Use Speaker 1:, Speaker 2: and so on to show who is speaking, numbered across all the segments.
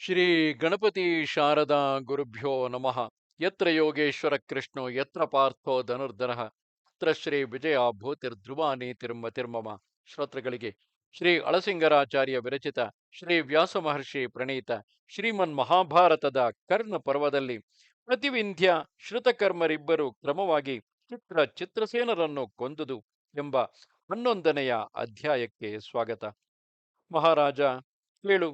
Speaker 1: ಶ್ರೀ ಗಣಪತಿ ಶಾರದಾ ಗುರುಭ್ಯೋ ನಮಃ. ಯತ್ರ ಯೋಗೇಶ್ವರ ಕೃಷ್ಣೋ ಯತ್ರ ಪಾರ್ಥೋ ಧನುರ್ಧರಃ ತತ್ರ ಶ್ರೀ ವಿಜಯ ಭೂತಿರ್ಧ್ರುವ ನೀತಿರ್ಮತಿರ್ಮಮ. ಶ್ರೋತೃಗಳಿಗೆ ಶ್ರೀ ಅಳಸಿಂಗರಾಚಾರ್ಯ ವಿರಚಿತ ಶ್ರೀ ವ್ಯಾಸ ಮಹರ್ಷಿ ಪ್ರಣೀತ ಶ್ರೀಮನ್ ಮಹಾಭಾರತದ ಕರ್ಣ ಪರ್ವದಲ್ಲಿ ಪ್ರತಿವಿಂಧ್ಯ ಶ್ರುತಕರ್ಮರಿಬ್ಬರು ಕ್ರಮವಾಗಿ ಚಿತ್ರಸೇನರನ್ನು ಕೊಂದುದು ಎಂಬ 11ನೆಯ ಅಧ್ಯಾಯಕ್ಕೆ ಸ್ವಾಗತ. ಮಹಾರಾಜ, ಕೇಳು.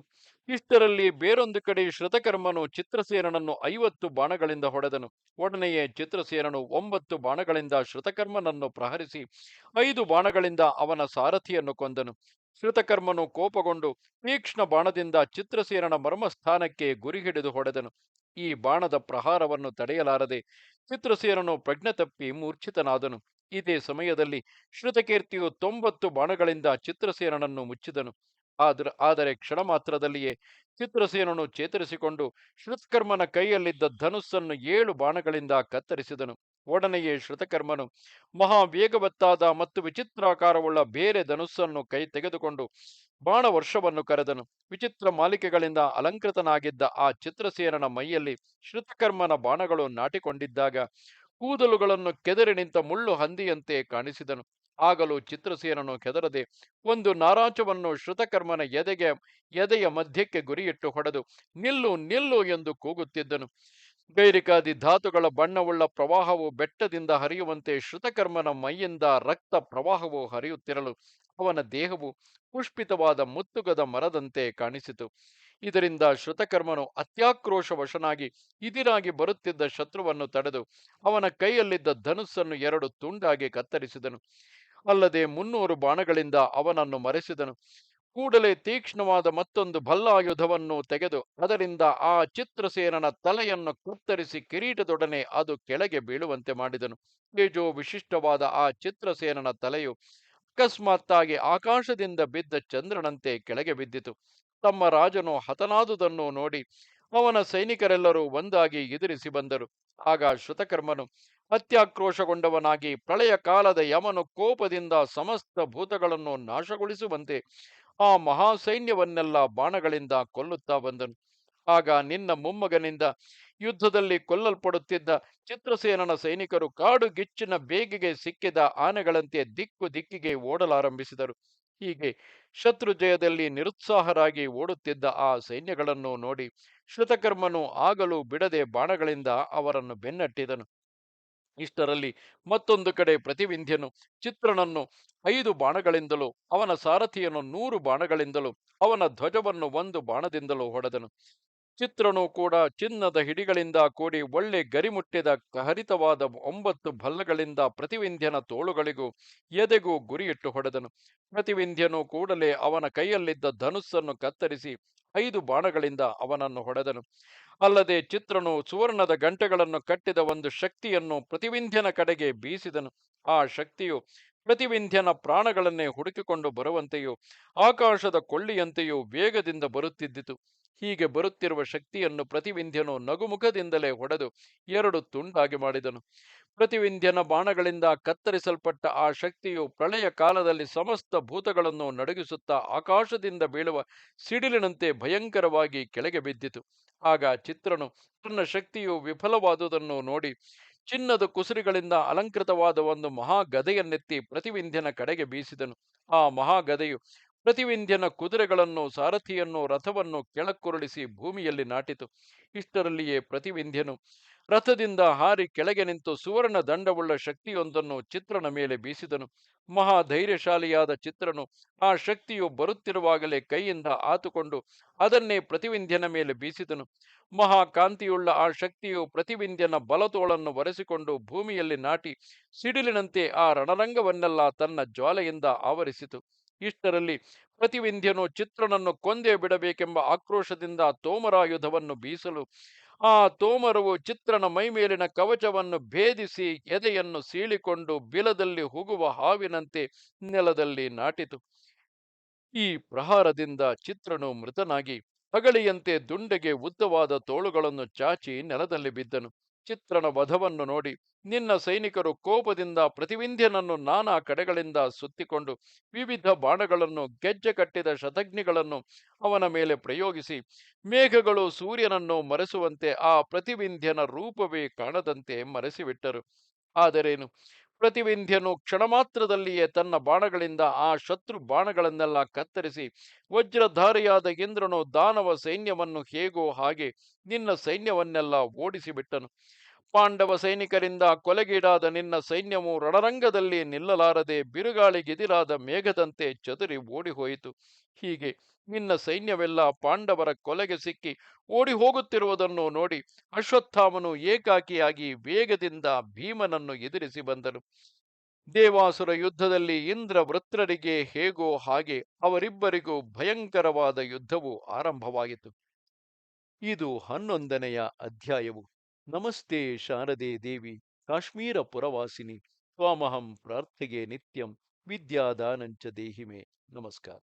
Speaker 1: ಇಷ್ಟರಲ್ಲಿ ಬೇರೊಂದು ಕಡೆ ಶ್ರುತಕರ್ಮನು ಚಿತ್ರಸೇನನನ್ನು 50 ಬಾಣಗಳಿಂದ ಹೊಡೆದನು. ಒಡನೆಯೇ ಚಿತ್ರಸೇನನು 9 ಬಾಣಗಳಿಂದ ಶ್ರುತಕರ್ಮನನ್ನು ಪ್ರಹರಿಸಿ 5 ಬಾಣಗಳಿಂದ ಅವನ ಸಾರಥಿಯನ್ನು ಕೊಂದನು. ಶ್ರುತಕರ್ಮನು ಕೋಪಗೊಂಡು ತೀಕ್ಷ್ಣ ಬಾಣದಿಂದ ಚಿತ್ರಸೇನನ ಮರ್ಮಸ್ಥಾನಕ್ಕೆ ಗುರಿ ಹಿಡಿದು ಹೊಡೆದನು. ಈ ಬಾಣದ ಪ್ರಹಾರವನ್ನು ತಡೆಯಲಾರದೆ ಚಿತ್ರಸೇನನು ಪ್ರಜ್ಞೆ ತಪ್ಪಿ ಮೂರ್ಛಿತನಾದನು. ಇದೇ ಸಮಯದಲ್ಲಿ ಶ್ರುತಕೀರ್ತಿಯು 90 ಬಾಣಗಳಿಂದ ಚಿತ್ರಸೇನನನ್ನು ಮುಚ್ಚಿದನು. ಆದರೆ ಕ್ಷಣ ಮಾತ್ರದಲ್ಲಿಯೇ ಚಿತ್ರಸೇನನು ಚೇತರಿಸಿಕೊಂಡು ಶ್ರುತಕರ್ಮನ ಕೈಯಲ್ಲಿದ್ದ ಧನುಸ್ಸನ್ನು 7 ಬಾಣಗಳಿಂದ ಕತ್ತರಿಸಿದನು. ಒಡನೆಯೇ ಶ್ರುತಕರ್ಮನು ಮಹಾವೇಗವತ್ತಾದ ಮತ್ತು ವಿಚಿತ್ರಾಕಾರವುಳ್ಳ ಬೇರೆ ಧನುಸ್ಸನ್ನು ಕೈ ತೆಗೆದುಕೊಂಡು ಬಾಣವರ್ಷವನ್ನು ಕರೆದನು. ವಿಚಿತ್ರ ಮಾಲಿಕೆಗಳಿಂದ ಅಲಂಕೃತನಾಗಿದ್ದ ಆ ಚಿತ್ರಸೇನನ ಮೈಯಲ್ಲಿ ಶ್ರುತಕರ್ಮನ ಬಾಣಗಳು ನಾಟಿಕೊಂಡಿದ್ದಾಗ ಕೂದಲುಗಳನ್ನು ಕೆದರಿ ನಿಂತ ಮುಳ್ಳು ಹಂದಿಯಂತೆ ಕಾಣಿಸಿದನು. ಆಗಲೂ ಚಿತ್ರಸೇನನು ಕೆದರದೆ ಒಂದು ನಾರಾಚವನ್ನು ಶ್ರುತಕರ್ಮನ ಎದೆಯ ಮಧ್ಯಕ್ಕೆ ಗುರಿಯಿಟ್ಟು ಹೊಡೆದು ನಿಲ್ಲು ನಿಲ್ಲು ಎಂದು ಕೂಗುತ್ತಿದ್ದನು. ಗೈರಿಕಾದಿ ಧಾತುಗಳ ಬಣ್ಣವುಳ್ಳ ಪ್ರವಾಹವು ಬೆಟ್ಟದಿಂದ ಹರಿಯುವಂತೆ ಶ್ರುತಕರ್ಮನ ಮೈಯಿಂದ ರಕ್ತ ಪ್ರವಾಹವು ಹರಿಯುತ್ತಿರಲು ಅವನ ದೇಹವು ಪುಷ್ಪಿತವಾದ ಮುತ್ತುಗದ ಮರದಂತೆ ಕಾಣಿಸಿತು. ಇದರಿಂದ ಶ್ರುತಕರ್ಮನು ಅತ್ಯಾಕ್ರೋಶವಶನಾಗಿ ಇದಿರಾಗಿ ಬರುತ್ತಿದ್ದ ಶತ್ರುವನ್ನು ತಡೆದು ಅವನ ಕೈಯಲ್ಲಿದ್ದ ಧನುಸ್ಸನ್ನು 2 ತುಂಡಾಗಿ ಕತ್ತರಿಸಿದನು. ಅಲ್ಲದೆ 300 ಬಾಣಗಳಿಂದ ಅವನನ್ನು ಮರೆಸಿದನು. ಕೂಡಲೇ ತೀಕ್ಷ್ಣವಾದ ಮತ್ತೊಂದು ಭಲ್ಲಾಯುಧವನ್ನು ತೆಗೆದು ಅದರಿಂದ ಆ ಚಿತ್ರಸೇನನ ತಲೆಯನ್ನು ಕತ್ತರಿಸಿ ಕಿರೀಟದೊಡನೆ ಅದು ಕೆಳಗೆ ಬೀಳುವಂತೆ ಮಾಡಿದನು. ತೇಜೋ ವಿಶಿಷ್ಟವಾದ ಆ ಚಿತ್ರಸೇನನ ತಲೆಯು ಅಕಸ್ಮಾತ್ತಾಗಿ ಆಕಾಶದಿಂದ ಬಿದ್ದ ಚಂದ್ರನಂತೆ ಕೆಳಗೆ ಬಿದ್ದಿತು. ತಮ್ಮ ರಾಜನು ಹತನಾದುದನ್ನು ನೋಡಿ ಅವನ ಸೈನಿಕರೆಲ್ಲರೂ ಒಂದಾಗಿ ಎದುರಿಸಿ ಬಂದರು. ಆಗ ಶ್ರುತಕರ್ಮನು ಅತ್ಯಾಕ್ರೋಶಗೊಂಡವನಾಗಿ ಪ್ರಳಯ ಕಾಲದ ಯಮನು ಕೋಪದಿಂದ ಸಮಸ್ತ ಭೂತಗಳನ್ನು ನಾಶಗೊಳಿಸುವಂತೆ ಆ ಮಹಾಸೈನ್ಯವನ್ನೆಲ್ಲ ಬಾಣಗಳಿಂದ ಕೊಲ್ಲುತ್ತಾ ಬಂದನು. ಆಗ ನಿನ್ನ ಮೊಮ್ಮಗನಿಂದ ಯುದ್ಧದಲ್ಲಿ ಕೊಲ್ಲಲ್ಪಡುತ್ತಿದ್ದ ಚಿತ್ರಸೇನನ ಸೈನಿಕರು ಕಾಡು ಗಿಚ್ಚಿನ ಬೇಗೆಗೆ ಸಿಕ್ಕಿದ ಆನೆಗಳಂತೆ ದಿಕ್ಕು ದಿಕ್ಕಿಗೆ ಓಡಲಾರಂಭಿಸಿದರು. ಹೀಗೆ ಶತ್ರು ಜಯದಲ್ಲಿ ನಿರುತ್ಸಾಹರಾಗಿ ಓಡುತ್ತಿದ್ದ ಆ ಸೈನ್ಯಗಳನ್ನು ನೋಡಿ ಶ್ರುತಕರ್ಮನು ಆಗಲೂ ಬಿಡದೆ ಬಾಣಗಳಿಂದ ಅವರನ್ನು ಬೆನ್ನಟ್ಟಿದನು. ಇಷ್ಟರಲ್ಲಿ ಮತ್ತೊಂದು ಕಡೆ ಪ್ರತಿವಿಂಧ್ಯನು ಚಿತ್ರನನ್ನು 5 ಬಾಣಗಳಿಂದಲೂ ಅವನ ಸಾರಥಿಯನ್ನು 100 ಬಾಣಗಳಿಂದಲೂ ಅವನ ಧ್ವಜವನ್ನು 1 ಬಾಣದಿಂದಲೂ ಹೊಡೆದನು. ಚಿತ್ರನು ಕೂಡ ಚಿನ್ನದ ಹಿಡಿಗಳಿಂದ ಕೂಡಿ ಒಳ್ಳೆ ಗರಿಮುಟ್ಟಿದ ಹರಿತವಾದ 9 ಭಲ್ಲಗಳಿಂದ ಪ್ರತಿವಿಂಧ್ಯನ ತೋಳುಗಳಿಗೂ ಎದೆಗೂ ಗುರಿಯಿಟ್ಟು ಹೊಡೆದನು. ಪ್ರತಿವಿಂಧ್ಯನು ಕೂಡಲೇ ಅವನ ಕೈಯಲ್ಲಿದ್ದ ಧನುಸ್ಸನ್ನು ಕತ್ತರಿಸಿ 5 ಬಾಣಗಳಿಂದ ಅವನನ್ನು ಹೊಡೆದನು. ಅಲ್ಲದೆ ಚಿತ್ರನು ಸುವರ್ಣದ ಗಂಟೆಗಳನ್ನು ಕಟ್ಟಿದ ಒಂದು ಶಕ್ತಿಯನ್ನು ಪ್ರತಿವಿಂಧ್ಯನ ಕಡೆಗೆ ಬೀಸಿದನು. ಆ ಶಕ್ತಿಯು ಪ್ರತಿವಿಂಧ್ಯನ ಪ್ರಾಣಗಳನ್ನೇ ಹುಡುಕಿಕೊಂಡು ಬರುವಂತೆಯೂ ಆಕಾಶದ ಕೊಳ್ಳಿಯಂತೆಯೂ ವೇಗದಿಂದ ಬರುತ್ತಿದ್ದಿತು. ಹೀಗೆ ಬರುತ್ತಿರುವ ಶಕ್ತಿಯನ್ನು ಪ್ರತಿವಿಂಧ್ಯನು ನಗುಮುಖದಿಂದಲೇ ಹೊಡೆದು 2 ತುಂಡಾಗಿ ಮಾಡಿದನು. ಪ್ರತಿವಿಂಧ್ಯನ ಬಾಣಗಳಿಂದ ಕತ್ತರಿಸಲ್ಪಟ್ಟ ಆ ಶಕ್ತಿಯು ಪ್ರಳಯ ಕಾಲದಲ್ಲಿ ಸಮಸ್ತ ಭೂತಗಳನ್ನು ನಡುಗಿಸುತ್ತಾ ಆಕಾಶದಿಂದ ಬೀಳುವ ಸಿಡಿಲಿನಂತೆ ಭಯಂಕರವಾಗಿ ಕೆಳಗೆ ಬಿದ್ದಿತು. ಆಗ ಚಿತ್ರನು ತನ್ನ ಶಕ್ತಿಯು ವಿಫಲವಾದುದನ್ನು ನೋಡಿ ಚಿನ್ನದ ಕುಸುರಿಗಳಿಂದ ಅಲಂಕೃತವಾದ ಒಂದು ಮಹಾಗದೆಯನ್ನೆತ್ತಿ ಪ್ರತಿವಿಂಧ್ಯನ ಕಡೆಗೆ ಬೀಸಿದನು. ಆ ಮಹಾಗದೆಯು ಪ್ರತಿವಿಂಧ್ಯನ ಕುದುರೆಗಳನ್ನು ಸಾರಥಿಯನ್ನು ರಥವನ್ನು ಕೆಳಕ್ಕುರುಳಿಸಿ ಭೂಮಿಯಲ್ಲಿ ನಾಟಿತು. ಇಷ್ಟರಲ್ಲಿಯೇ ಪ್ರತಿವಿಂಧ್ಯನು ರಥದಿಂದ ಹಾರಿ ಕೆಳಗೆ ನಿಂತು ಸುವರ್ಣ ದಂಡವುಳ್ಳ ಶಕ್ತಿಯೊಂದನ್ನು ಚಿತ್ರನ ಮೇಲೆ ಬೀಸಿದನು. ಮಹಾಧೈರ್ಯಶಾಲಿಯಾದ ಚಿತ್ರನು ಆ ಶಕ್ತಿಯು ಬರುತ್ತಿರುವಾಗಲೇ ಕೈಯಿಂದ ಆತುಕೊಂಡು ಅದನ್ನೇ ಪ್ರತಿವಿಂಧ್ಯನ ಮೇಲೆ ಬೀಸಿದನು. ಮಹಾಕಾಂತಿಯುಳ್ಳ ಆ ಶಕ್ತಿಯು ಪ್ರತಿವಿಂಧ್ಯನ ಬಲತೋಳನ್ನು ಒರೆಸಿಕೊಂಡು ಭೂಮಿಯಲ್ಲಿ ನಾಟಿ ಸಿಡಿಲಿನಂತೆ ಆ ರಣರಂಗವನ್ನೆಲ್ಲ ತನ್ನ ಜ್ವಾಲೆಯಿಂದ ಆವರಿಸಿತು. ಇಷ್ಟರಲ್ಲಿ ಪ್ರತಿವಿಂಧ್ಯನು ಚಿತ್ರನನ್ನು ಕೊಂದೇ ಬಿಡಬೇಕೆಂಬ ಆಕ್ರೋಶದಿಂದ ತೋಮರಾಯುಧವನ್ನು ಬೀಸಲು ಆ ತೋಮರವು ಚಿತ್ರನ ಮೈಮೇಲಿನ ಕವಚವನ್ನು ಭೇದಿಸಿ ಎದೆಯನ್ನು ಸೀಳಿಕೊಂಡು ಬಿಲದಲ್ಲಿ ಹುಗುವ ಹಾವಿನಂತೆ ನೆಲದಲ್ಲಿ ನಾಟಿತು. ಈ ಪ್ರಹಾರದಿಂದ ಚಿತ್ರನು ಮೃತನಾಗಿ ಅಗಳಿಯಂತೆ ದುಂಡೆಗೆ ಉದ್ದವಾದ ತೋಳುಗಳನ್ನು ಚಾಚಿ ನೆಲದಲ್ಲಿ ಬಿದ್ದನು. ಚಿತ್ರನ ವಧವನ್ನು ನೋಡಿ ನಿನ್ನ ಸೈನಿಕರು ಕೋಪದಿಂದ ಪ್ರತಿವಿಂಧ್ಯನನ್ನು ನಾನಾ ಕಡೆಗಳಿಂದ ಸುತ್ತಿಕೊಂಡು ವಿವಿಧ ಬಾಣಗಳನ್ನು ಗೆಜ್ಜೆ ಕಟ್ಟಿದ ಶತಘ್ನಿಗಳನ್ನು ಅವನ ಮೇಲೆ ಪ್ರಯೋಗಿಸಿ ಮೇಘಗಳು ಸೂರ್ಯನನ್ನು ಮರೆಸುವಂತೆ ಆ ಪ್ರತಿವಿಂಧ್ಯನ ರೂಪವೇ ಕಾಣದಂತೆ ಮರೆಸಿಬಿಟ್ಟರು. ಆದರೇನು, ಪ್ರತಿವಿಂಧ್ಯನು ಕ್ಷಣಮಾತ್ರದಲ್ಲಿಯೇ ತನ್ನ ಬಾಣಗಳಿಂದ ಆ ಶತ್ರು ಬಾಣಗಳನ್ನೆಲ್ಲ ಕತ್ತರಿಸಿ ವಜ್ರಧಾರಿಯಾದ ಇಂದ್ರನು ದಾನವ ಸೈನ್ಯವನ್ನು ಹೇಗೋ ಹಾಗೆ ನಿನ್ನ ಸೈನ್ಯವನ್ನೆಲ್ಲ ಓಡಿಸಿಬಿಟ್ಟನು. ಪಾಂಡವ ಸೈನಿಕರಿಂದ ಕೊಲೆಗೀಡಾದ ನಿನ್ನ ಸೈನ್ಯವು ರಣರಂಗದಲ್ಲಿ ನಿಲ್ಲಲಾರದೆ ಬಿರುಗಾಳಿಗೆದಿರಾದ ಮೇಘದಂತೆ ಚದುರಿ ಓಡಿಹೋಯಿತು. ಹೀಗೆ ನಿನ್ನ ಸೈನ್ಯವೆಲ್ಲ ಪಾಂಡವರ ಕೊಲೆಗೆ ಸಿಕ್ಕಿ ಓಡಿ ಹೋಗುತ್ತಿರುವುದನ್ನು ನೋಡಿ ಅಶ್ವತ್ಥಾಮನು ಏಕಾಕಿಯಾಗಿ ವೇಗದಿಂದ ಭೀಮನನ್ನು ಎದುರಿಸಿ ಬಂದನು. ದೇವಾಸುರ ಯುದ್ಧದಲ್ಲಿ ಇಂದ್ರ ವೃತ್ರರಿಗೆ ಹೇಗೋ ಹಾಗೆ ಅವರಿಬ್ಬರಿಗೂ ಭಯಂಕರವಾದ ಯುದ್ಧವು ಆರಂಭವಾಯಿತು. ಇದು 11ನೆಯ ಅಧ್ಯಾಯವು. ನಮಸ್ತೆ ಶಾರದೆ ದೇವಿ, ಕಾಶ್ಮೀರ ಪುರವಾಸಿನಿ, ತ್ವಾಮಹಂ ಪ್ರಾರ್ಥೆಗೆ ನಿತ್ಯಂ, ವಿದ್ಯಾದಾನಂಚ ದೇಹಿಮೆ. ನಮಸ್ಕಾರ.